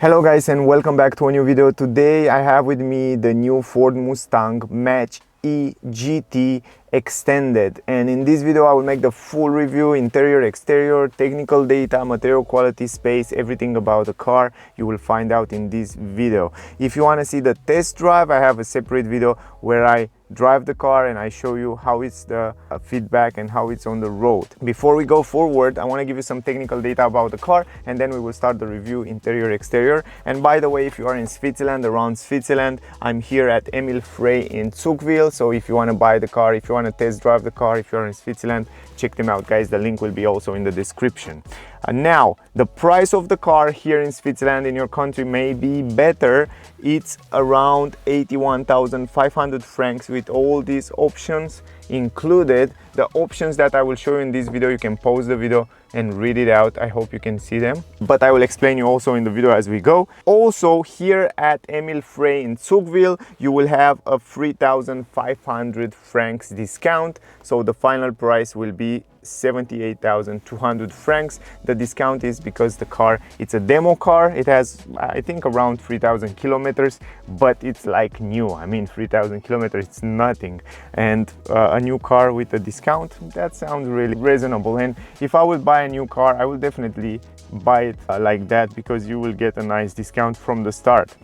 Hello guys, and welcome back to a new video. Today I have with me the new Ford Mustang Mach-E GT Extended, and in this video I will make the full review, interior, exterior, technical data, material quality, space, everything about the car you will find out in this video. If you want to see the test drive, I have a separate video where I drive the car and I show you how it's the feedback and how it's on the road. Before we go forward, I want to give you some technical data about the car, and then we will start the review, interior, exterior. And by the way, if you are in Switzerland, around Switzerland, I'm here at Emil Frey in Zuchwil. So if you want to buy the car, if you want to test drive the car, if you're in Switzerland, check them out, guys. The link will be also in the description. Now, the price of the car here in Switzerland, in your country, may be better. It's around 81,500 francs with all these options included. The options that I will show you in this video, you can pause the video and read it out. I hope you can see them, but I will explain you also in the video as we go. Also, here at Emil Frey in Zuchwil, you will have a 3,500 francs discount. So the final price will be 78,200 francs. The discount is because the car, it's a demo car. It has, I think, around 3,000 kilometers, but it's like new. I mean, 3,000 kilometers, it's nothing. And a new car with a discount, that sounds really reasonable. And if I would buy a new car, I will definitely buy it like that, because you will get a nice discount from the start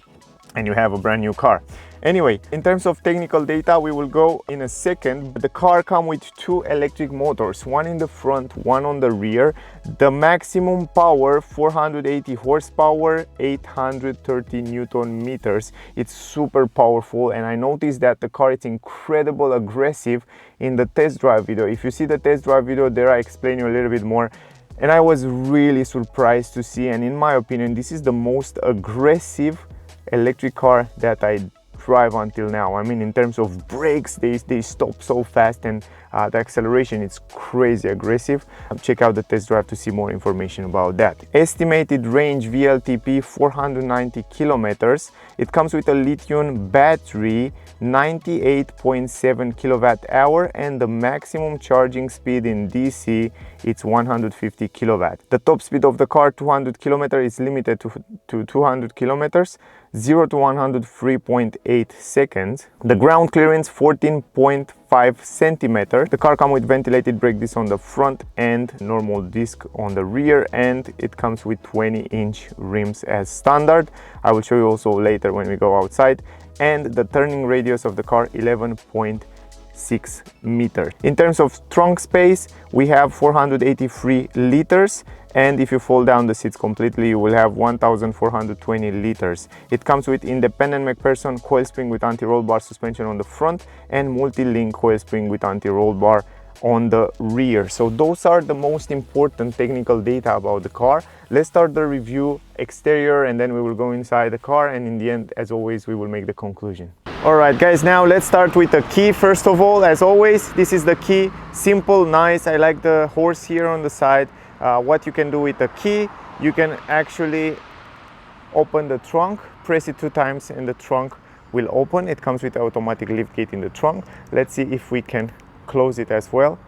and you have a brand new car. Anyway, in terms of technical data, we will go in a second. The car comes with two electric motors, one in the front, one on the rear. The maximum power, 480 horsepower, 830 Newton meters. It's super powerful, and I noticed that the car is incredible aggressive in the test drive video. If you see the test drive video, there I explain you a little bit more. And I was really surprised to see, and in my opinion, this is the most aggressive electric car that I drive until now. I mean, in terms of brakes, they stop so fast, and the acceleration is crazy aggressive. Check out the test drive to see more information about that. Estimated range WLTP 490 kilometers. It comes with a lithium battery, 98.7 kilowatt hour, and the maximum charging speed in DC, it's 150 kilowatt. The top speed of the car, 200 kilometers, is limited to 200 kilometers. 0 to 100 3.8 seconds. The ground clearance 14.5 centimeters. The car comes with ventilated brake disc on the front and normal disc on the rear, and it comes with 20-inch rims as standard. I will show you also later when we go outside. And the turning radius of the car, 11.6 meters. In terms of trunk space, we have 483 liters. And if you fold down the seats completely, you will have 1,420 liters. It comes with independent McPherson coil spring with anti-roll bar suspension on the front and Multilink coil spring with anti-roll bar on the rear. So those are the most important technical data about the car. Let's start the review, exterior, and then we will go inside the car, and in the end, as always, we will make the conclusion. Alright guys, now let's start with the key. First of all, as always, this is the key. Simple, nice. I like the horse here on the side. What you can do with the key, you can actually open the trunk, press it 2 times and the trunk will open. It comes with automatic lift gate in the trunk. Let's see if we can close it as well.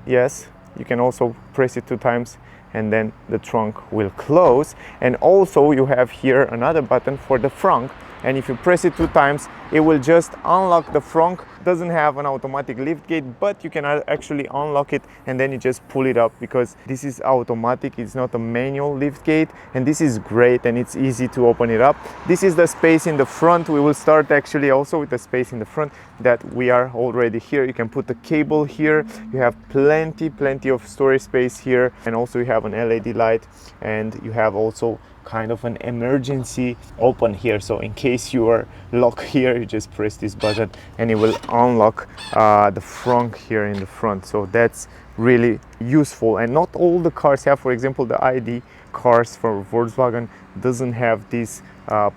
Yes, you can also press it 2 times and then the trunk will close. And also you have here another button for the front, and if you press it 2 times, it will just unlock the front. Doesn't have an automatic lift gate, but you can actually unlock it and then you just pull it up, because this is automatic, it's not a manual lift gate, and this is great and it's easy to open it up. This is the space in the front. We will start actually also with the space in the front that we are already here. You can put the cable here. You have plenty of storage space here, and also you have an LED light, and you have also kind of an emergency open here. So in case you are locked here, you just press this button and it will unlock the front here in the front. So that's really useful, and not all the cars have. For example, the ID cars for Volkswagen doesn't have this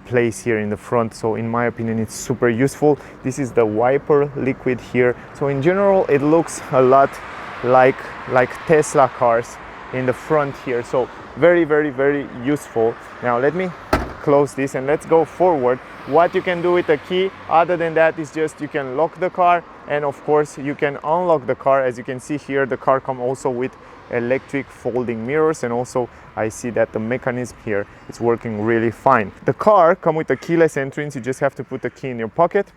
place here in the front. So in my opinion, it's super useful. This is the wiper liquid here. So in general, it looks a lot like Tesla cars in the front here. So very useful. Now let me close this and let's go forward. What you can do with a key other than that is just you can lock the car, and of course you can unlock the car. As you can see here, the car comes also with electric folding mirrors, and also I see that the mechanism here is working really fine. The car comes with a keyless entrance. You just have to put the key in your pocket.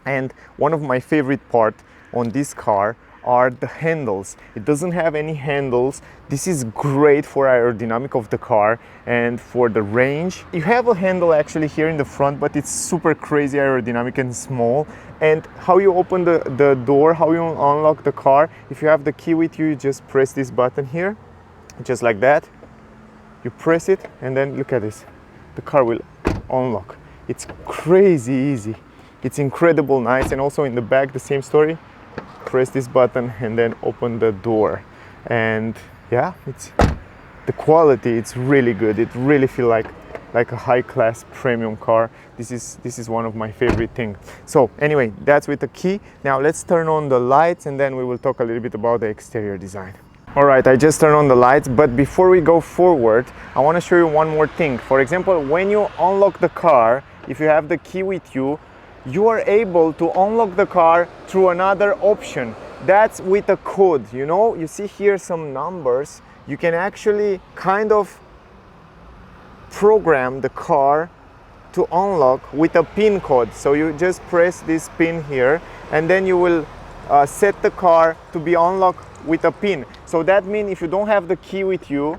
And one of my favorite parts on this car are the handles. It doesn't have any handles. This is great for aerodynamic of the car and for the range. You have a handle actually here in the front, but it's super crazy aerodynamic and small. And how you open the door, how you unlock the car, if you have the key with you, you just press this button here, just like that. You press it and then look at this. The car will unlock. It's crazy easy. It's incredible nice. And also in the back, the same story. Press this button and then open the door, and yeah, it's the quality, it's really good. It really feels like a high-class premium car. This is one of my favorite things. So anyway, that's with the key. Now let's turn on the lights and then we will talk a little bit about the exterior design. All right, I just turned on the lights, but before we go forward, I want to show you one more thing. For example, when you unlock the car, if you have the key with you, you are able to unlock the car through another option. That's with a code, you know? You see here some numbers. You can actually kind of program the car to unlock with a pin code. So you just press this pin here and then you will set the car to be unlocked with a pin. So that means if you don't have the key with you,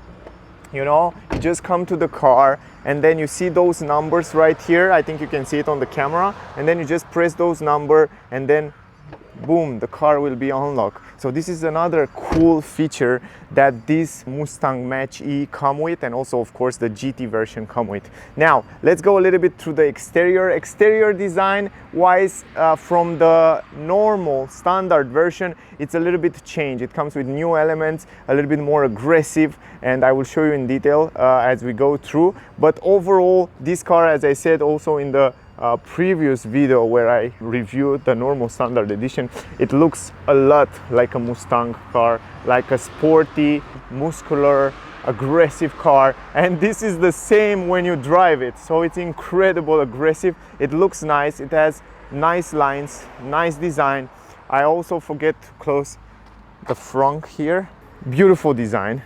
you know, you just come to the car and then you see those numbers right here. I think you can see it on the camera, and then you just press those numbers and then boom, the car will be unlocked. So this is another cool feature that this Mustang Mach-E come with, and also of course the GT version come with. Now let's go a little bit through the exterior design wise. From the normal standard version, it's a little bit changed. It comes with new elements, a little bit more aggressive, and I will show you in detail as we go through. But overall, this car, as I said also in the previous video where I reviewed the normal standard edition, it looks a lot like a Mustang car, like a sporty, muscular, aggressive car, and this is the same when you drive it. So it's incredible aggressive. It looks nice. It has nice lines, nice design. I also forget to close the front here. Beautiful design,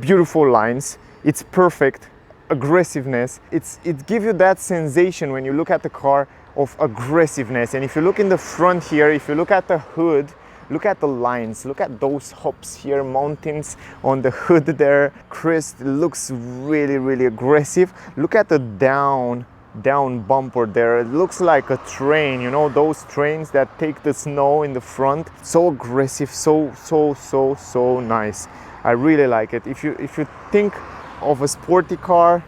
beautiful lines. It's perfect. Aggressiveness, it gives you that sensation when you look at the car of aggressiveness. And if you look in the front here, if you look at the hood, look at the lines, look at those hops here, mountains on the hood there, crest, looks really aggressive. Look at the down bumper there. It looks like a train, you know, those trains that take the snow in the front. So aggressive, so nice. I really like it. If you think of a sporty car,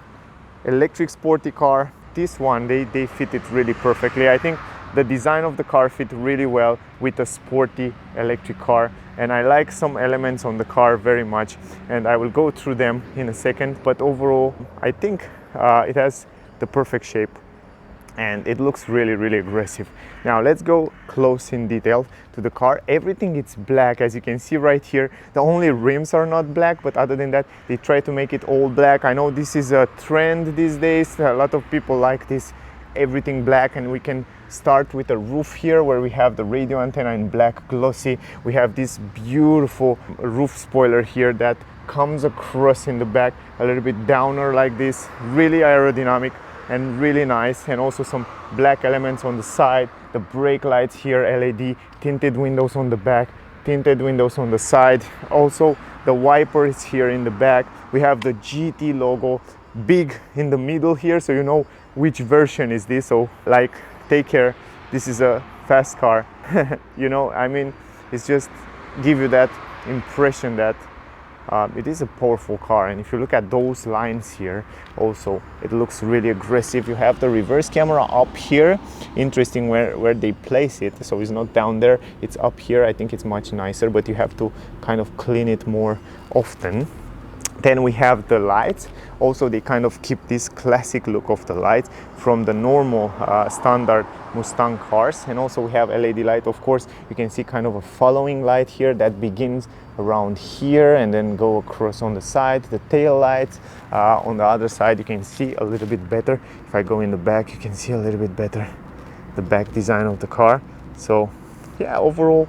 electric sporty car, this one, they fit it really perfectly. I think the design of the car fit really well with a sporty electric car, and I like some elements on the car very much, and I will go through them in a second. But overall, I think it has the perfect shape and it looks really aggressive. Now let's go close in detail to the car. Everything is black, as you can see right here. The only rims are not black, but other than that, they try to make it all black. I know this is a trend these days. A lot of people like this, everything black, and we can start with the roof here where we have the radio antenna in black glossy. We have this beautiful roof spoiler here that comes across in the back a little bit downer like this, really aerodynamic and really nice. And also some black elements on the side, the brake lights here, LED, tinted windows on the back, tinted windows on the side. Also the wipers here in the back. We have the GT logo big in the middle here, so you know which version is this. So like, take care, this is a fast car. You know, I mean, it's just give you that impression that it is a powerful car. And if you look at those lines here also, it looks really aggressive. You have the reverse camera up here. Interesting where they place it, so it's not down there, it's up here. I think it's much nicer, but you have to kind of clean it more often. Then we have the lights. Also, they kind of keep this classic look of the lights from the normal standard Mustang cars. And also we have LED light. Of course, you can see kind of a following light here that begins around here and then go across on the side. The tail lights on the other side, you can see a little bit better. If I go in the back, you can see a little bit better the back design of the car. So yeah, overall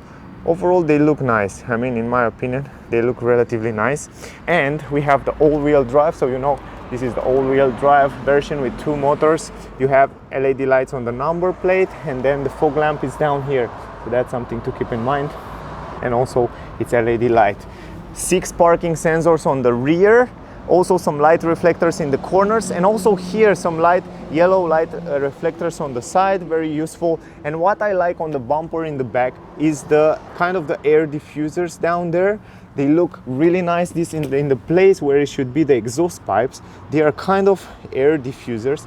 they look nice. I mean, in my opinion, they look relatively nice. And we have the all-wheel drive. So you know, this is the all-wheel drive version with 2 motors. You have LED lights on the number plate, and then the fog lamp is down here. So that's something to keep in mind. And also it's LED light. 6 parking sensors on the rear. Also some light reflectors in the corners, and also here some yellow light reflectors on the side, very useful. And what I like on the bumper in the back is the kind of the air diffusers down there. They look really nice. This in the place where it should be the exhaust pipes, they are kind of air diffusers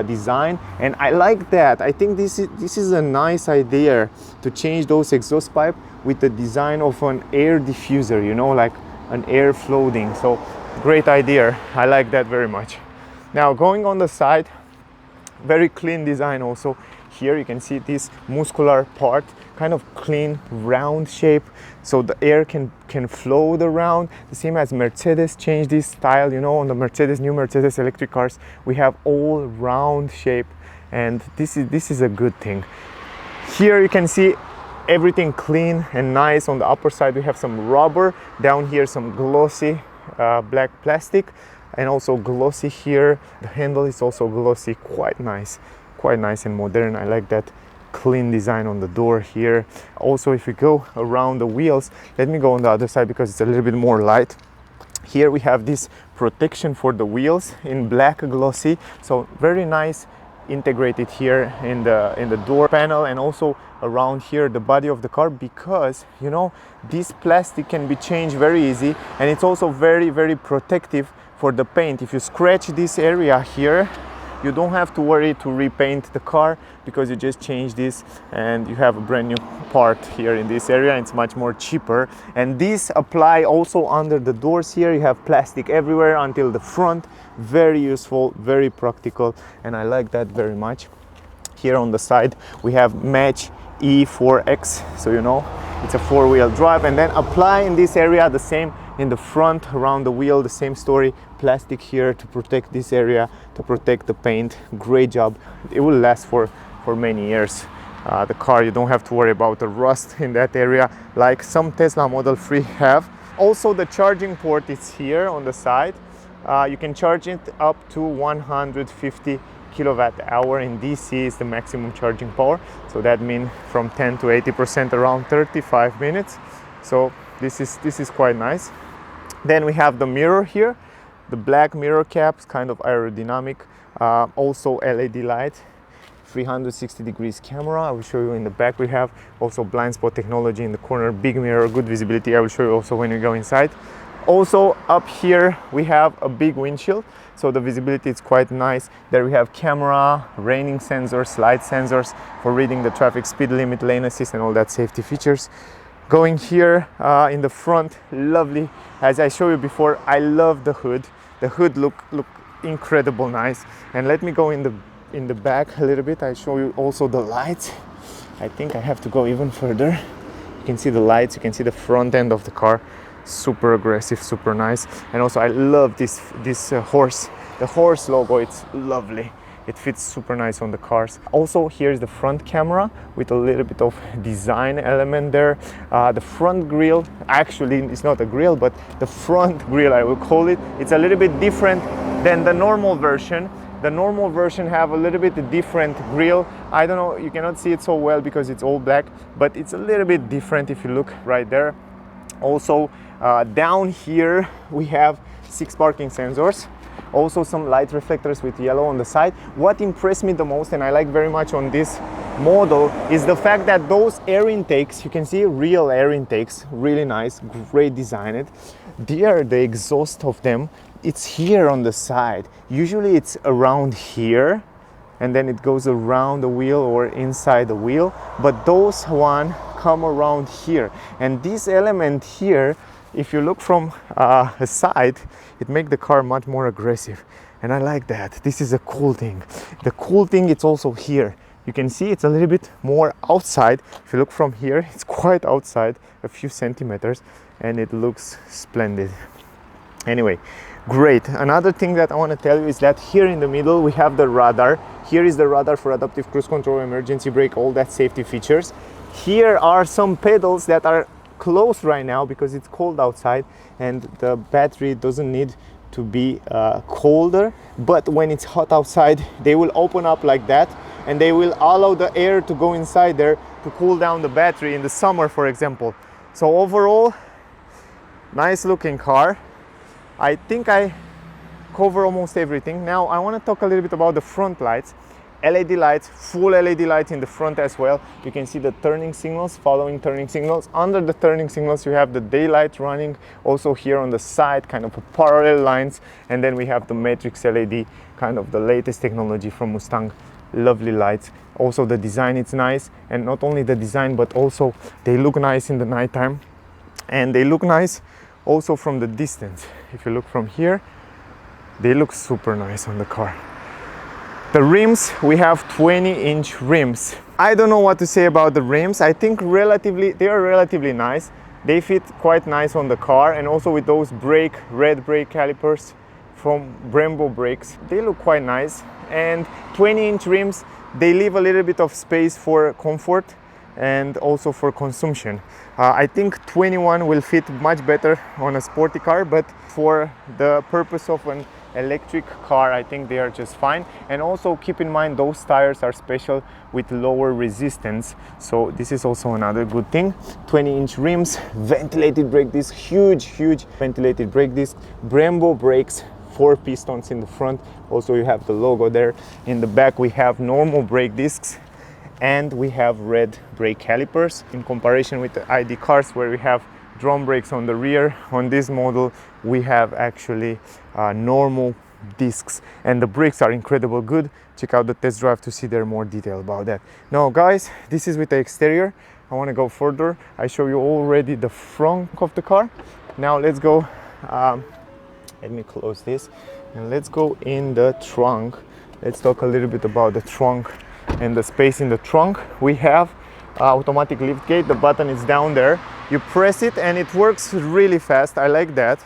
design, and I like that. I think this is a nice idea to change those exhaust pipe with the design of an air diffuser, you know, like an air floating. So great idea. I like that very much. Now going on the side, very clean design also. Here you can see this muscular part, kind of clean round shape, so the air can flow around. The same as Mercedes changed this style, you know, on the new Mercedes electric cars we have all round shape, and this is a good thing. Here you can see everything clean and nice. On the upper side we have some rubber, down here some glossy black plastic, and also glossy here. The handle is also glossy, quite nice and modern. I like that clean design on the door here. Also, if we go around the wheels, let me go on the other side because it's a little bit more light. Here we have this protection for the wheels in black glossy, so very nice, integrated here in the door panel, and also around here the body of the car, because you know this plastic can be changed very easy, and it's also very protective for the paint. If you scratch this area here, you don't have to worry to repaint the car, because you just change this and you have a brand new part here in this area. It's much more cheaper. And these apply also under the doors here. You have plastic everywhere until the front. Very useful, very practical, and I like that very much. Here on the side we have Mach-E 4X, so you know it's a 4-wheel drive. And then apply in this area the same in the front around the wheel, the same story, plastic here to protect this area, to protect the paint. Great job. It will last for many years. The car, you don't have to worry about the rust in that area like some Tesla Model 3 have. Also the charging port is here on the side. You can charge it up to 150 kilowatt hour. In DC is the maximum charging power, so that means from 10 to 80% around 35 minutes. So this is quite nice. Then we have the mirror here, the black mirror caps, kind of aerodynamic. Also LED light, 360 degrees camera. I will show you in the back. We have also blind spot technology in the corner, big mirror, good visibility. I will show you also when you go inside. Also up here we have a big windshield, so the visibility is quite nice. There we have camera, raining sensors, light sensors for reading the traffic speed limit, lane assist, and all that safety features. Going here in the front, lovely. As I showed you before, I love the hood. The hood look incredible nice. And let me go in the back a little bit. I show you also the lights. I think I have to go even further. You can see the lights, you can see the front end of the car. Super aggressive, super nice. And also I love this horse. The horse logo, it's lovely. It fits super nice on the cars. Also, here's the front camera with a little bit of design element there. The front grille, actually it's not a grille, but the front grille I will call it. It's a little bit different than the normal version. The normal version have a little bit different grille. I don't know, you cannot see it so well because it's all black, but it's a little bit different if you look right there. Also, down here we have 6 parking sensors. Also some light reflectors with yellow on the side. What impressed me the most, and I like very much on this model, is the fact that those air intakes, you can see real air intakes, really nice, great designed. There, the exhaust of them, it's here on the side. Usually it's around here, and then it goes around the wheel or inside the wheel, but those one come around here. And this element here, if you look from a side, it makes the car much more aggressive, and I like that. This is a cool thing. The cool thing, it's also here. You can see it's a little bit more outside. If you look from here, it's quite outside, a few centimeters, and it looks splendid. Anyway, great. Another thing that I want to tell you is that here in the middle we have the radar. Here is the radar for adaptive cruise control, emergency brake, all that safety features. Here are some pedals that are closed right now because it's cold outside and the battery doesn't need to be colder, but when it's hot outside they will open up like that and they will allow the air to go inside there to cool down the battery in the summer, for example. So overall, nice looking car. I think I cover almost everything. Now I want to talk a little bit about the front lights. LED lights, full LED lights in the front as well. You can see the turning signals, following turning signals. Under the turning signals you have the daylight running, also here on the side, kind of a parallel lines, and then we have the matrix LED, kind of the latest technology from Mustang. Lovely lights. Also the design, it's nice, and not only the design but also they look nice in the nighttime, and they look nice also from the distance. If you look from here, they look super nice on the car. The rims, we have 20-inch rims. I don't know what to say about the rims. I think they are relatively nice. They fit quite nice on the car, and also with those red brake calipers from Brembo brakes, they look quite nice. And 20-inch rims, they leave a little bit of space for comfort and also for consumption. I think 21 will fit much better on a sporty car, but for the purpose of an electric car, I think they are just fine. And also keep in mind those tires are special with lower resistance, so this is also another good thing. 20-inch rims, ventilated brake disc, huge ventilated brake disc, Brembo brakes, 4 pistons in the front. Also you have the logo there. In the back we have normal brake discs, and we have red brake calipers in comparison with the ID cars where we have drum brakes on the rear. On this model we have actually normal discs, and the brakes are incredible good. Check out the test drive to see there more detail about that. Now guys, this is with the exterior. I want to go further. I show you already the front of the car. Now let's go, let me close this, and let's go in the trunk. Let's talk a little bit about the trunk and the space in the trunk. We have automatic lift gate. The button is down there. You press it and it works really fast. I like that.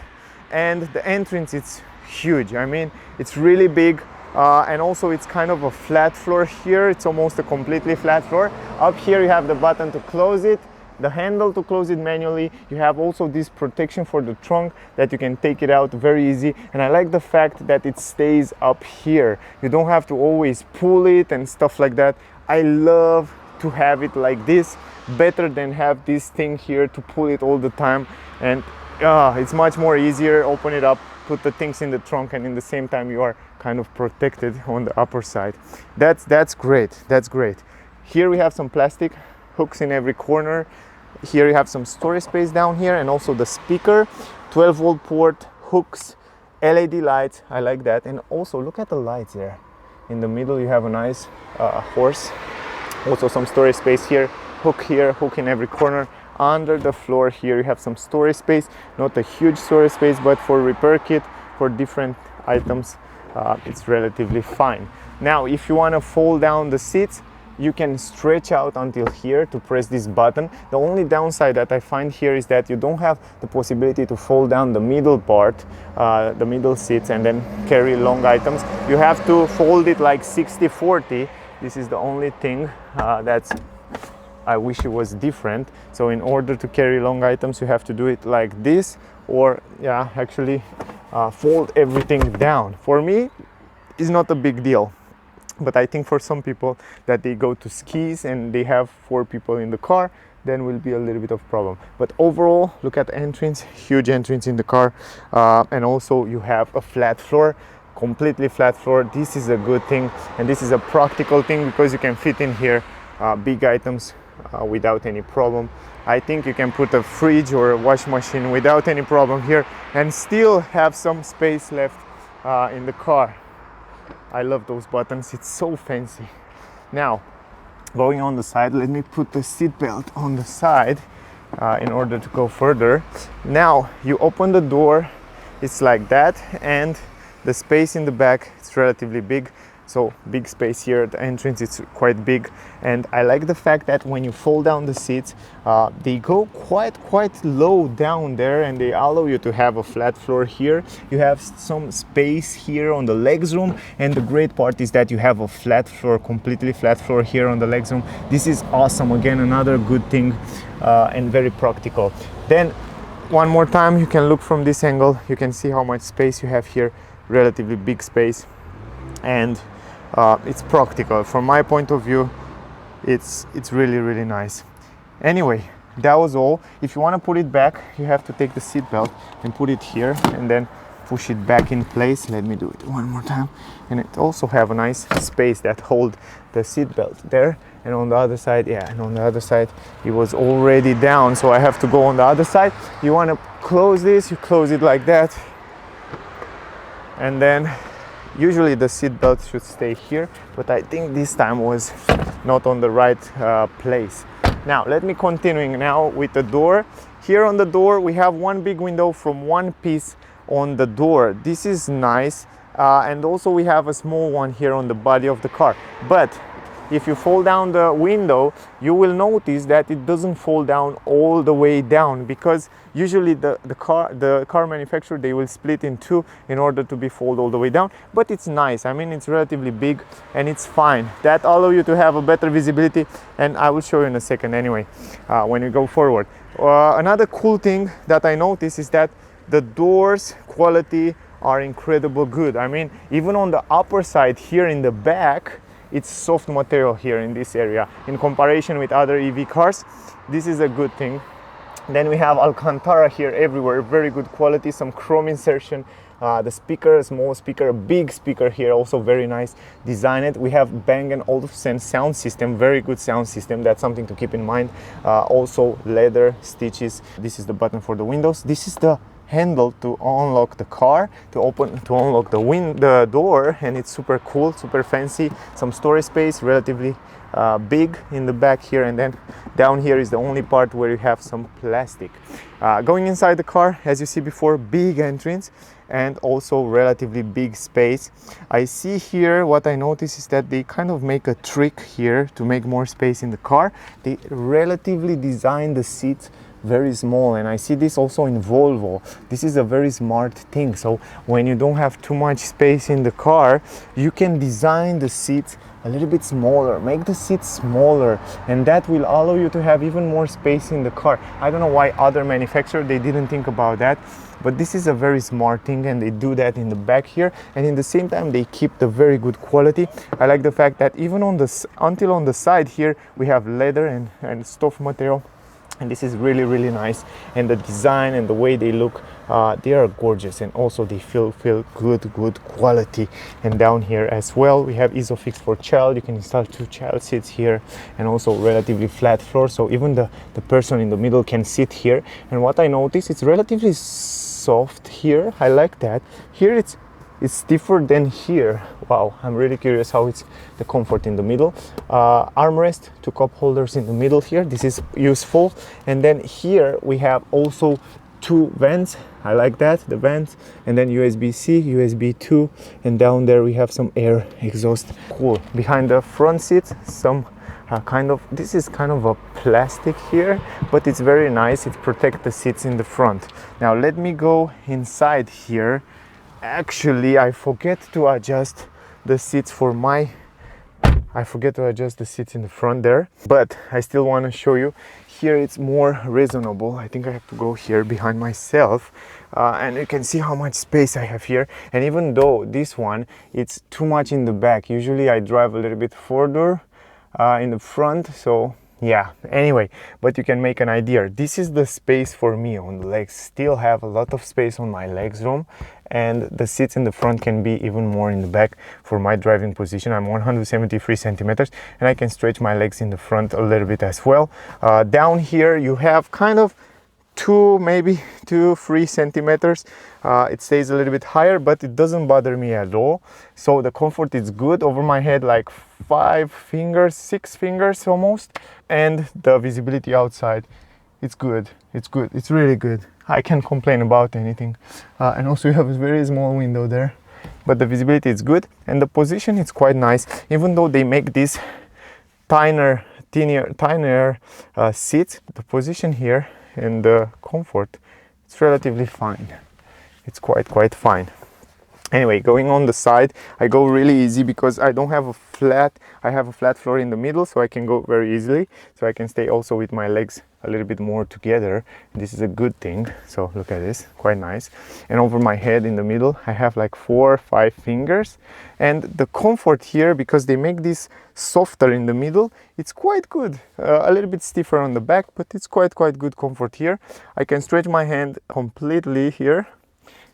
And the entrance, it's huge. I mean, it's really big, and also it's kind of a flat floor here. It's almost a completely flat floor. Up here you have the button to close it, the handle to close it manually. You have also this protection for the trunk that you can take it out very easy, and I like the fact that it stays up here. You don't have to always pull it and stuff like that. I love to have it like this, better than have this thing here to pull it all the time, and it's much more easier. Open it up, put the things in the trunk, and in the same time you are kind of protected on the upper side. That's great. That's great. Here we have some plastic hooks in every corner. Here you have some storage space down here, and also the speaker, 12-volt port, hooks, LED lights. I like that. And also look at the lights there. In the middle you have a nice horse. Also some storage space here, hook in every corner. Under the floor here you have some storage space, not a huge storage space, but for repair kit, for different items, it's relatively fine. Now if you want to fold down the seats, you can stretch out until here to press this button. The only downside that I find here is that you don't have the possibility to fold down the middle part, the middle seats, and then carry long items. You have to fold it like 60-40. This is the only thing I wish it was different. So in order to carry long items you have to do it like this, or actually fold everything down. For me it's not a big deal, but I think for some people that they go to skis and they have 4 people in the car, then will be a little bit of problem. But overall, look at the entrance, huge entrance in the car, and also you have a flat floor, completely flat floor. This is a good thing, and this is a practical thing because you can fit in here big items without any problem. I think you can put a fridge or a washing machine without any problem here and still have some space left in the car. I love those buttons, it's so fancy. Now, going on the side, let me put the seat belt on the side. in order to go further. Now you open the door, it's like that, and the space in the back, it's relatively big. So big space here at the entrance, it's quite big. And I like the fact that when you fold down the seats, they go quite low down there, and they allow you to have a flat floor here. You have some space here on the legroom, and the great part is that you have a flat floor, completely flat floor here on the legroom. This is awesome. Again, another good thing and very practical. Then one more time, you can look from this angle. You can see how much space you have here, relatively big space. And it's practical. From my point of view, it's really nice. Anyway, that was all. If you want to put it back, you have to take the seat belt and put it here and then push it back in place. Let me do it one more time. And it also have a nice space that hold the seat belt there. And on the other side, yeah, and on the other side it was already down, so I have to go on the other side. You want to close this, you close it like that, and then usually the seat belt should stay here, but I think this time was not on the right place. Now let me continuing now with the door. Here on the door we have one big window from one piece on the door. This is nice, and also we have a small one here on the body of the car. But if you fold down the window, you will notice that it doesn't fold down all the way down, because usually the car manufacturer, they will split in two in order to be folded all the way down. But it's nice. I mean, it's relatively big and it's fine. That allows you to have a better visibility, and I will show you in a second anyway when we go forward. Another cool thing that I noticed is that the doors quality are incredible good. I mean, even on the upper side here in the back, it's soft material here in this area. In comparison with other EV cars, this is a good thing. Then we have Alcantara here everywhere, very good quality, some chrome insertion. The speaker, a small speaker, a big speaker here, also very nice designed. We have Bang & Olufsen sound system, very good sound system. That's something to keep in mind. Also leather stitches. This is the button for the windows. This is the handle to unlock the car, to unlock the door, and it's super cool, super fancy. Some storage space, relatively big in the back here, and then down here is the only part where you have some plastic. Going inside the car, as you see before, big entrance and also relatively big space. I see here, what I notice is that they kind of make a trick here to make more space in the car. They relatively design the seats very small, and I see this also in Volvo. This is a very smart thing. So when you don't have too much space in the car, you can design the seats a little bit smaller, make the seats smaller, and that will allow you to have even more space in the car. I don't know why other manufacturers, they didn't think about that, but this is a very smart thing, and they do that in the back here, and in the same time they keep the very good quality. I like the fact that even on the side here we have leather and stuff material. And this is really nice, and the design and the way they look, they are gorgeous, and also they feel good quality. And down here as well we have Isofix for child. You can install 2 child seats here, and also relatively flat floor, so even the person in the middle can sit here. And what I noticed, it's relatively soft here. I like that. Here it's stiffer than here. Wow, I'm really curious how it's the comfort in the middle. Armrest, 2 cup holders in the middle here. This is useful. And then here we have also 2 vents. I like that, the vents. And then USB-C, USB 2, and down there we have some air exhaust. Cool. Behind the front seats, some this is kind of a plastic here, but it's very nice. It protects the seats in the front. Now let me go inside here. Actually, I forget to adjust the seats in the front there, but I still want to show you. Here it's more reasonable. I think I have to go here behind myself, and you can see how much space I have here. And even though this one, it's too much in the back, usually I drive a little bit further in the front, so yeah, anyway, but you can make an idea. This is the space for me on the legs. Still have a lot of space on my legs room, and the seats in the front can be even more in the back for my driving position. I'm 173 centimeters, and I can stretch my legs in the front a little bit as well. Down here you have kind of maybe 2-3 centimeters. It stays a little bit higher, but it doesn't bother me at all. So the comfort is good. Over my head, like 5 fingers, 6 fingers almost, and the visibility outside it's good. It's good. It's really good. I can't complain about anything. And also you have a very small window there, but the visibility is good, and the position is quite nice. Even though they make these tinier seats, the position here and the comfort, it's relatively fine. It's quite fine. Anyway, going on the side, I go really easy because I don't have a flat, I have a flat floor in the middle, so I can go very easily. So I can stay also with my legs a little bit more together. This is a good thing. So look at this, quite nice. And over my head in the middle, I have like 4 or 5 fingers. And the comfort here, because they make this softer in the middle, it's quite good. A little bit stiffer on the back, but it's quite good comfort here. I can stretch my hand completely here,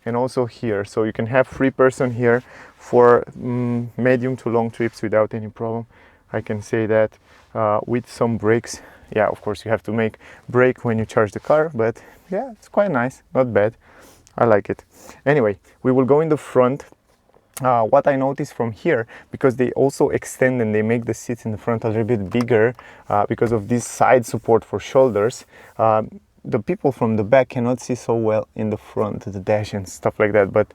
and also here, so you can have 3 person here for medium to long trips without any problem. I can say that with some brakes. Yeah, of course you have to make brake when you charge the car, but yeah, it's quite nice, not bad. I like it. Anyway, we will go in the front. What I noticed from here, because they also extend and they make the seats in the front a little bit bigger because of this side support for shoulders. The people from the back cannot see so well in the front, the dash and stuff like that, but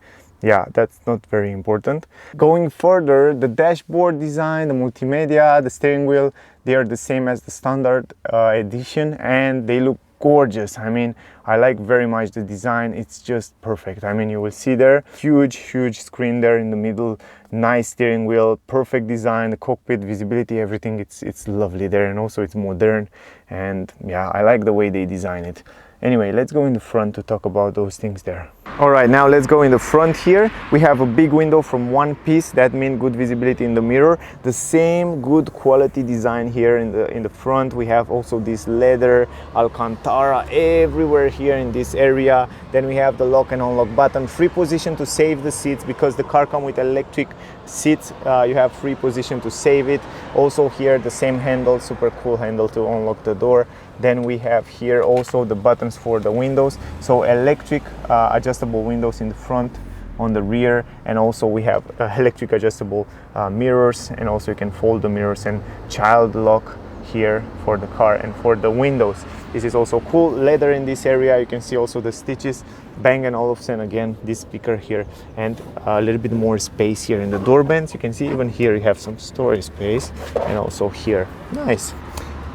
yeah, that's not very important. Going further, the dashboard design, the multimedia, the steering wheel, they are the same as the standard edition, and they look gorgeous. I mean, I like very much the design. It's just perfect. I mean, you will see there, huge screen there in the middle, nice steering wheel, perfect design, the cockpit visibility, everything, it's lovely there, and also it's modern, and yeah, I like the way they design it. Anyway, let's go in the front to talk about those things there. All right, now let's go in the front here. We have a big window from one piece. That means good visibility in the mirror. The same good quality design here in the front. We have also this leather Alcantara everywhere here in this area. Then we have the lock and unlock button, free position to save the seats, because the car comes with electric seats. You have free position to save it. Also here the same handle, super cool handle to unlock the door. Then we have here also the buttons for the windows, so electric adjustable windows in the front, on the rear, and also we have electric adjustable mirrors, and also you can fold the mirrors, and child lock here for the car and for the windows. This is also cool. Leather in this area, you can see also the stitches, Bang & Olufsen, again this speaker here, and a little bit more space here in the door bands. You can see even here you have some storage space, and also here, nice.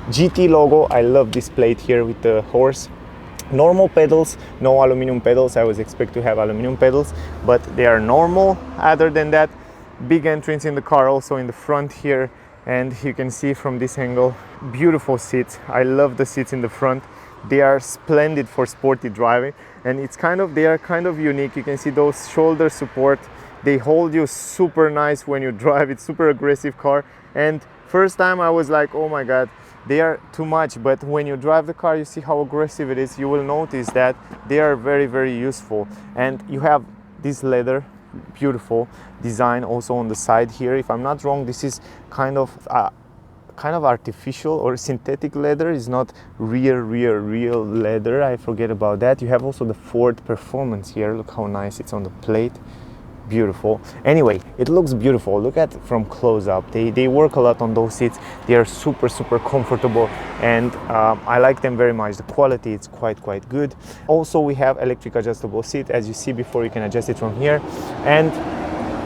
GT logo, I love this plate here with the horse. Normal pedals, no aluminum pedals. I was expect to have aluminum pedals, but they are normal. Other than that, big entrance in the car also in the front here, and you can see from this angle, beautiful seats. I love the seats in the front. They are splendid for sporty driving, and they are kind of unique. You can see those shoulder support. They hold you super nice when you drive. It's super aggressive car, and first time I was like, oh my god, they are too much, but when you drive the car, you see how aggressive it is. You will notice that they are very useful. And you have this leather, beautiful design also on the side here. If I'm not wrong, this is kind of artificial or synthetic leather. It's not real leather. I forget about that. You have also the Ford Performance here. Look how nice it's on the plate. Beautiful. Anyway, it looks beautiful. Look at it from close up. They work a lot on those seats. They are super comfortable, and I like them very much. The quality is quite good. Also, we have electric adjustable seat. As you see before, you can adjust it from here, and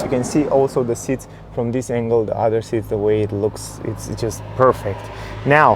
you can see also the seats from this angle, the other seats, the way it looks, it's just perfect. Now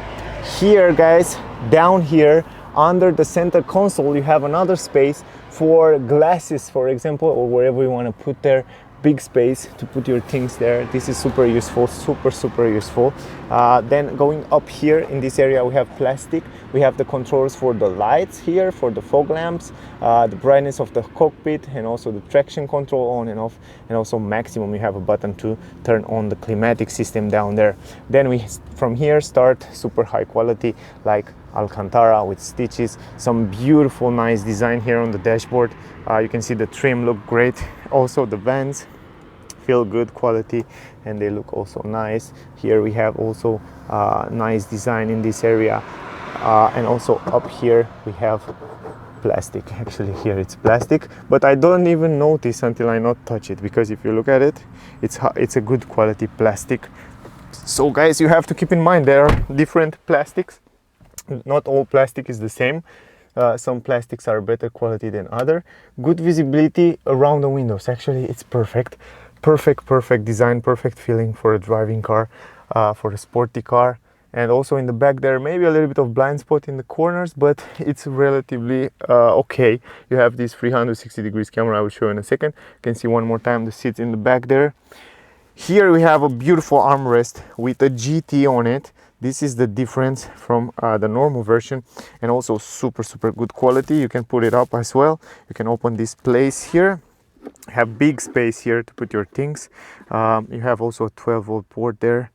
here guys, down here under the center console, you have another space for glasses, for example, or wherever you want to put there. Big space to put your things there. This is super useful, super useful. Then going up here in this area, we have plastic. We have the controls for the lights here, for the fog lamps, the brightness of the cockpit, and also the traction control on and off, and also maximum. You have a button to turn on the climatic system down there. Then we from here start super high quality, like Alcantara with stitches, some beautiful nice design here on the dashboard. You can see the trim look great. Also the vents feel good quality, and they look also nice. Here we have also nice design in this area, and also up here we have plastic. Actually here it's plastic, but I don't even notice until I not touch it, because if you look at it, it's a good quality plastic. So guys, you have to keep in mind there are different plastics. Not all plastic is the same. Some plastics are better quality than other. Good visibility around the windows. Actually, it's perfect. Perfect design, perfect feeling for a driving car, for a sporty car. And also in the back there, maybe a little bit of blind spot in the corners, but it's relatively okay. You have this 360 degrees camera, I will show you in a second. You can see one more time the seats in the back there. Here we have a beautiful armrest with a GT on it. This is the difference from the normal version, and also super good quality. You can put it up as well. You can open this place here. Have big space here to put your things. You have also a 12-volt port there.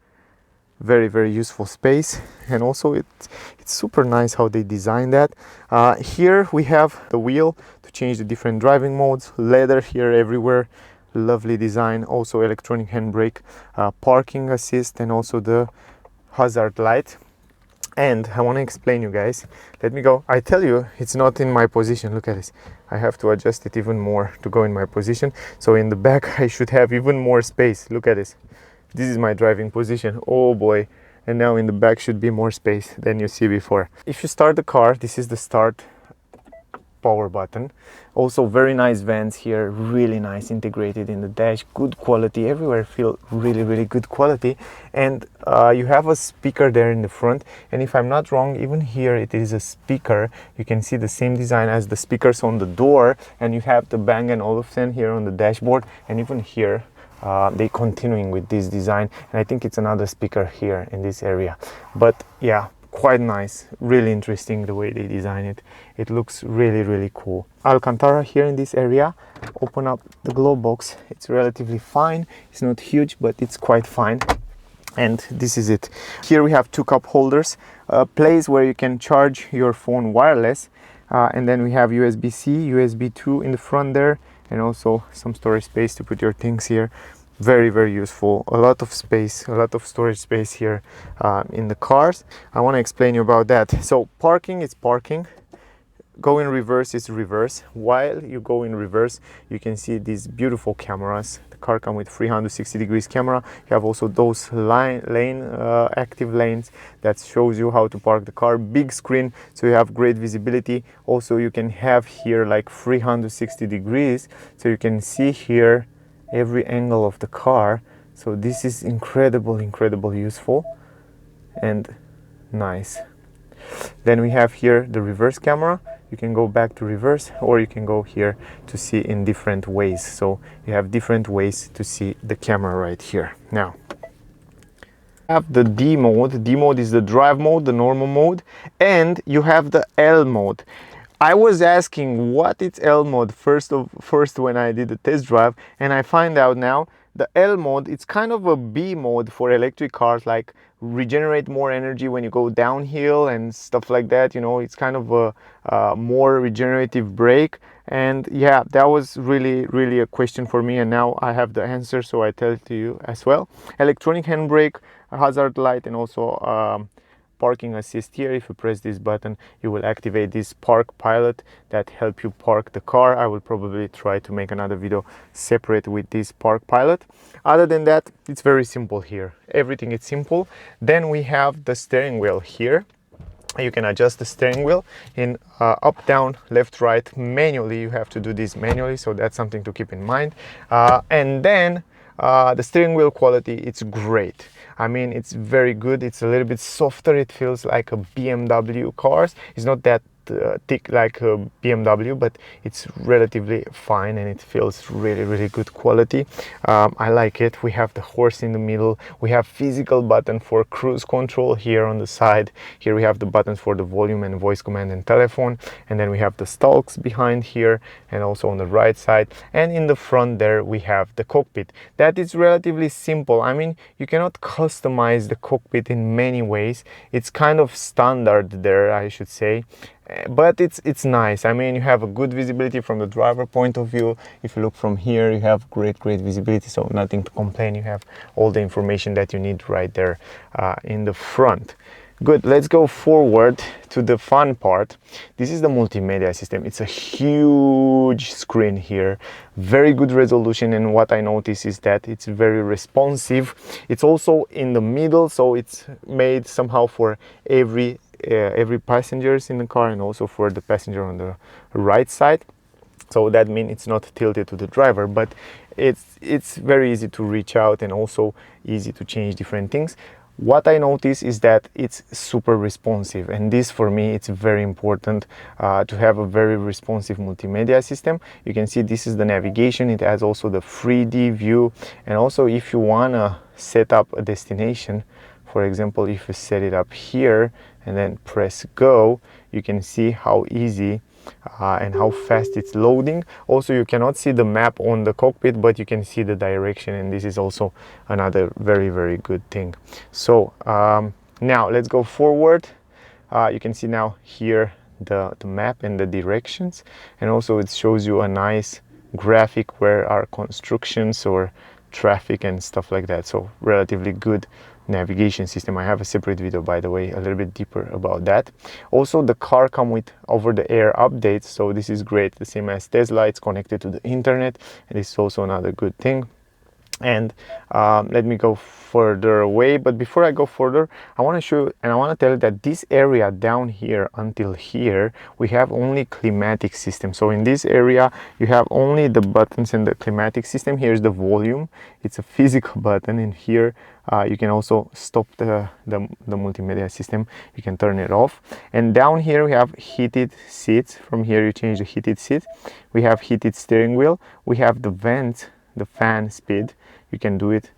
Very useful space, and also it's super nice how they designed that. Here we have the wheel to change the different driving modes. Leather here everywhere. Lovely design. Also electronic handbrake, parking assist, and also the hazard light. And I want to explain you guys. Let me go. I tell you, it's not in my position. Look at this. I have to adjust it even more to go in my position. So in the back I should have even more space. Look at this. This is my driving position. Oh boy. And now in the back should be more space than you see before. If you start the car, this is the start power button. Also very nice vents here, really nice integrated in the dash, good quality everywhere, feel really good quality. And you have a speaker there in the front, and if I'm not wrong, even here it is a speaker. You can see the same design as the speakers on the door, and you have the Bang & Olufsen here on the dashboard, and even here they continuing with this design, and I think it's another speaker here in this area. But yeah, quite nice, really interesting the way they design it. It looks really cool. Alcantara here in this area. Open up the glove box. It's relatively fine. It's not huge, but it's quite fine. And this is it. Here we have two cup holders, a place where you can charge your phone wireless, and then we have USB-C, USB 2 in the front there, and also some storage space to put your things here. Very useful. A lot of space, a lot of storage space here in the cars. I want to explain you about that. So parking is parking. Go in reverse is reverse. While you go in reverse, you can see these beautiful cameras. The car comes with 360 degrees camera. You have also those active lanes that shows you how to park the car. Big screen, so you have great visibility. Also you can have here like 360 degrees, so you can see here every angle of the car. So this is incredible useful and nice. Then we have here the reverse camera. You can go back to reverse, or you can go here to see in different ways. So you have different ways to see the camera right here. Now have the D mode. D mode is the drive mode, the normal mode, and you have the L mode. I was asking what is L mode first when I did the test drive, and I find out now the L mode, it's kind of a B mode for electric cars, like regenerate more energy when you go downhill and stuff like that. You know, it's kind of a more regenerative brake. And yeah, that was really a question for me, and now I have the answer, so I tell it to you as well. Electronic handbrake, hazard light, and also parking assist. Here, if you press this button, you will activate this park pilot that help you park the car. I will probably try to make another video separate with this park pilot. Other than that, it's very simple here. Everything is simple. Then we have the steering wheel here. You can adjust the steering wheel in up, down, left, right, manually. You have to do this manually, so that's something to keep in mind. And then the steering wheel quality, it's great. I mean, it's very good. It's a little bit softer. It feels like a BMW cars. It's not that thick like a BMW, but it's relatively fine, and it feels really good quality. I like it. We have the horse in the middle. We have physical button for cruise control here on the side. Here we have the buttons for the volume and voice command and telephone, and then we have the stalks behind here, and also on the right side. And in the front there we have the cockpit. That is relatively simple. I mean, you cannot customize the cockpit in many ways. It's kind of standard there, I should say. But it's nice. I mean, you have a good visibility from the driver point of view. If you look from here, you have great visibility, so nothing to complain. You have all the information that you need right there in the front. Good, let's go forward to the fun part. This is the multimedia system. It's a huge screen here, very good resolution, and what I notice is that it's very responsive. It's also in the middle, so it's made somehow for every every passengers in the car and also for the passenger on the right side. So that means it's not tilted to the driver, but it's very easy to reach out and also easy to change different things. What I notice is that it's super responsive, and this for me it's very important to have a very responsive multimedia system. You can see this is the navigation. It has also the 3D view, and also if you wanna set up a destination, for example, if you set it up here and then press go, you can see how easy and how fast it's loading. Also, you cannot see the map on the cockpit, but you can see the direction, and this is also another very good thing. So now let's go forward. You can see now here the map and the directions, and also it shows you a nice graphic where are constructions or traffic and stuff like that. So relatively good navigation system. I have a separate video, by the way, a little bit deeper about that. Also, the car come with over-the-air updates, so this is great, the same as Tesla. It's connected to the internet, and it's also another good thing. And let me go further away, but before I go further, I want to show you and I want to tell you that this area down here until here we have only climatic system. So in this area you have only the buttons and the climatic system. Here's the volume, it's a physical button, and here you can also stop the multimedia system. You can turn it off. And down here we have heated seats. From here you change the heated seat. We have heated steering wheel. We have the vent, the fan speed. You can do it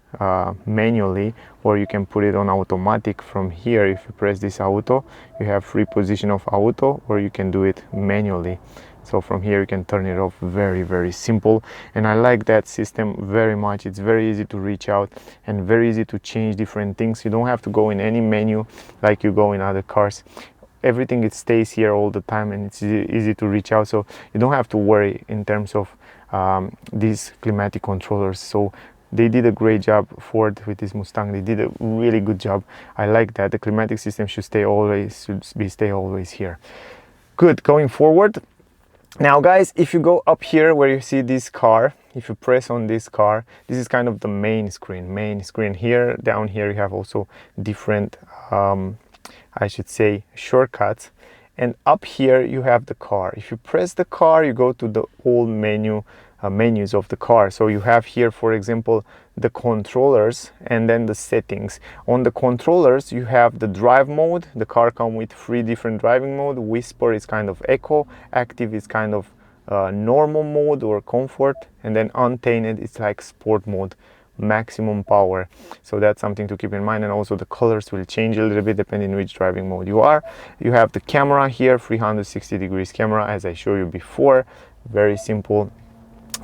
manually, or you can put it on automatic from here. If you press this auto, you have free position of auto, or you can do it manually. So from here you can turn it off. Very simple, and I like that system very much. It's very easy to reach out and very easy to change different things. You don't have to go in any menu like you go in other cars. Everything, it stays here all the time, and it's easy to reach out, so you don't have to worry in terms of these climatic controllers. So they did a great job, Ford, with this Mustang. They did a really good job. I like that. The climatic system should stay always here. Good. Going forward now, guys, if you go up here where you see this car, if you press on this car, this is kind of the main screen here. Down here you have also different I should say shortcuts, and up here you have the car. If you press the car, you go to the old menus of the car. So you have here, for example, the controllers and then the settings. On the controllers you have the drive mode. The car comes with 3 different driving mode. Whisper is kind of eco, active is kind of normal mode or comfort, and then untainted it's like sport mode, maximum power. So that's something to keep in mind. And also the colors will change a little bit depending which driving mode you are. You have the camera here, 360 degrees camera, as I showed you before. Very simple.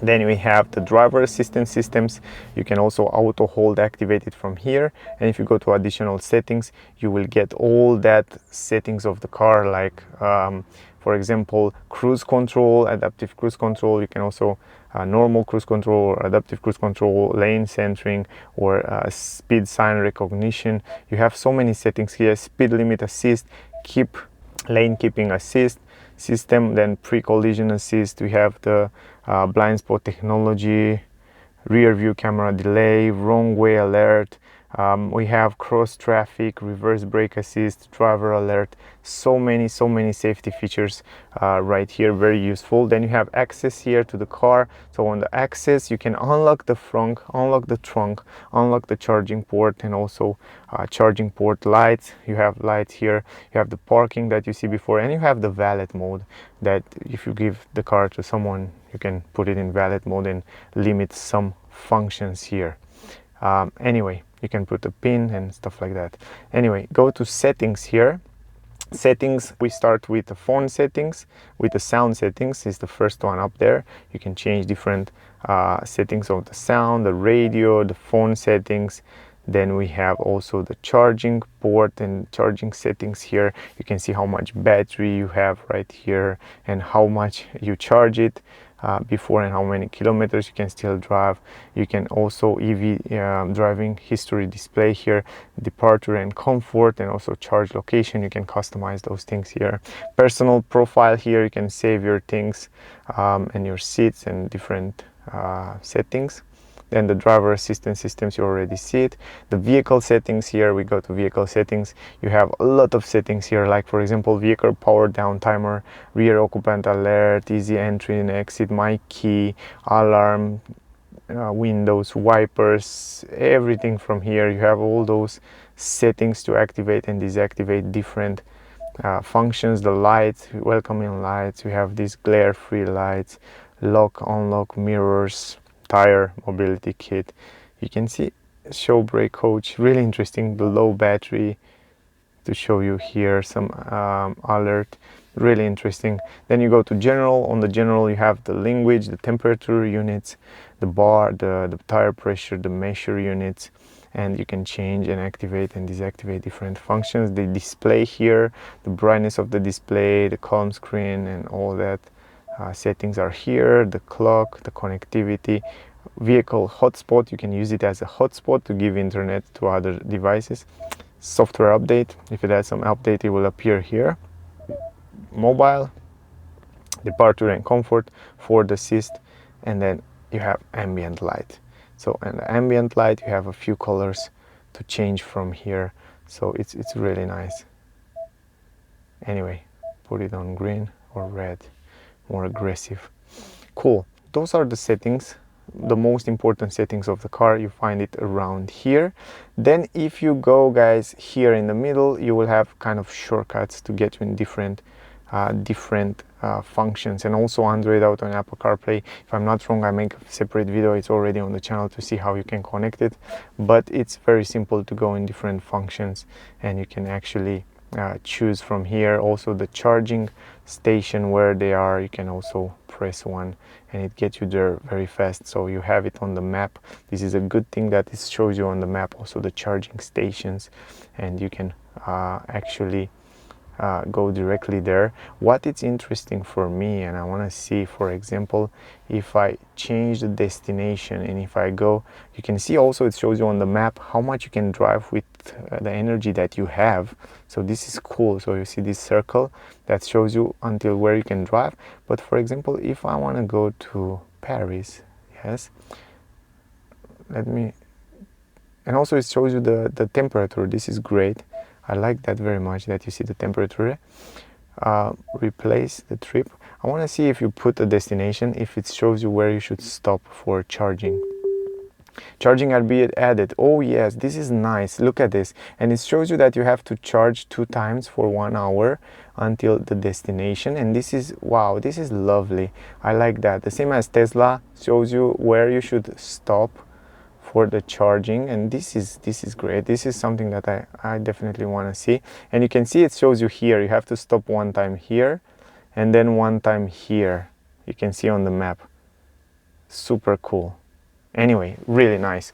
Then we have the driver assistance systems. You can also auto hold activate it from here, and if you go to additional settings, you will get all that settings of the car, like for example, cruise control, adaptive cruise control. You can also normal cruise control or adaptive cruise control, lane centering, or speed sign recognition. You have so many settings here. Speed limit assist, lane keeping assist system, then pre-collision assist. We have the blind spot technology, rear view camera delay, wrong way alert. We have cross traffic, reverse brake assist, driver alert. So many safety features right here, very useful. Then you have access here to the car. So on the access you can unlock the front, unlock the trunk, unlock the charging port, and also charging port lights. You have lights here. You have the parking that you see before, and you have the valet mode, that if you give the car to someone, you can put it in valet mode and limit some functions here. Anyway, you can put a pin and stuff like that. Anyway, go to settings here. Settings, we start with the phone settings. With the sound settings is the first one up there. You can change different settings of the sound, the radio, the phone settings. Then we have also the charging port and charging settings here. You can see how much battery you have right here and how much you charge it before and how many kilometers you can still drive. You can also EV driving history display here, departure and comfort, and also charge location. You can customize those things here. Personal profile here, you can save your things and your seats and different settings. Then the driver assistance systems, you already see it. The vehicle settings, here we go to vehicle settings. You have a lot of settings here, like for example, vehicle power down timer, rear occupant alert, easy entry and exit, my key, alarm, windows, wipers, everything from here. You have all those settings to activate and deactivate different functions. The lights, welcoming lights, we have these glare free lights, lock unlock mirrors, tire mobility kit. You can see show brake coach, really interesting. The low battery to show you here some alert, really interesting. Then you go to general. On the general you have the language, the temperature units, the bar, the tire pressure, the measure units, and you can change and activate and deactivate different functions. The display here, the brightness of the display, the column screen, and all that settings are here. The clock, the connectivity, vehicle hotspot, you can use it as a hotspot to give internet to other devices. Software update, if it has some update it will appear here. Mobile, departure and comfort, forward assist, and then you have ambient light. So in the ambient light you have a few colors to change from here, so it's really nice. Anyway, put it on green or red, more aggressive. Cool. Those are the settings, the most important settings of the car. You find it around here. Then if you go, guys, here in the middle, you will have kind of shortcuts to get you in different functions, and also Android Auto and Apple CarPlay. If I'm not wrong, I make a separate video, it's already on the channel, to see how you can connect it. But it's very simple to go in different functions, and you can actually choose from here. Also the charging station, where they are, you can also press one and it gets you there very fast, so you have it on the map. This is a good thing that it shows you on the map also the charging stations, and you can actually go directly there. What is interesting for me, and I want to see, for example, if I change the destination and if I go, you can see also it shows you on the map how much you can drive with the energy that you have. So this is cool. So you see this circle that shows you until where you can drive. But for example, if I want to go to Paris, yes, let me, and also it shows you the temperature. This is great. I like that very much, that you see the temperature. Replace the trip. I want to see if you put a destination, if it shows you where you should stop for charging. Charging are being added. Oh yes, this is nice. Look at this. And it shows you that you have to charge 2 times for 1 hour until the destination. And this is, wow, this is lovely. I like that. The same as Tesla shows you where you should stop for the charging, and this is great. This is something that I definitely want to see. And you can see it shows you here you have to stop 1 time here and then 1 time here. You can see on the map. Super cool. Anyway, really nice.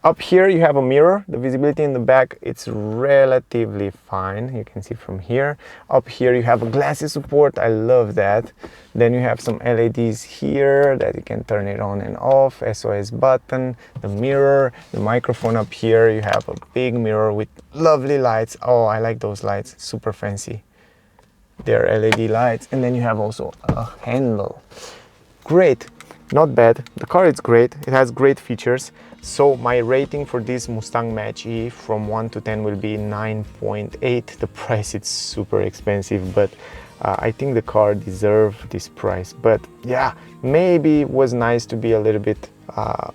Up here you have a mirror. The visibility in the back, it's relatively fine. You can see from here. Up here you have a glasses support. I love that. Then you have some LEDs here that you can turn it on and off. SOS button, the mirror, the microphone up here. You have a big mirror with lovely lights. Oh, I like those lights, super fancy. They're LED lights. And then you have also a handle. Great, not bad. The car is great. It has great features. So my rating for this Mustang Mach-E from 1 to 10 will be 9.8. The price is super expensive, but I think the car deserves this price. But yeah, maybe it was nice to be a little bit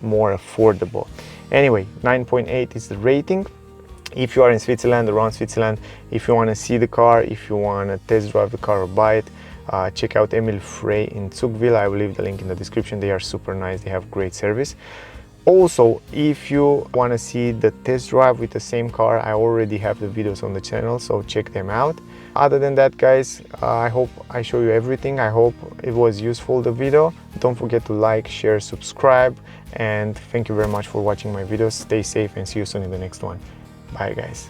more affordable. Anyway, 9.8 is the rating. If you are in Switzerland, around Switzerland, if you want to see the car, if you want to test drive the car or buy it, check out Emil Frey in Zugville. I will leave the link in the description. They are super nice. They have great service. Also, if you want to see the test drive with the same car, I already have the videos on the channel, so check them out. Other than that, guys, I hope I show you everything. I hope it was useful, the video. Don't forget to like, share, subscribe, and thank you very much for watching my videos. Stay safe and see you soon in the next one. Bye, guys.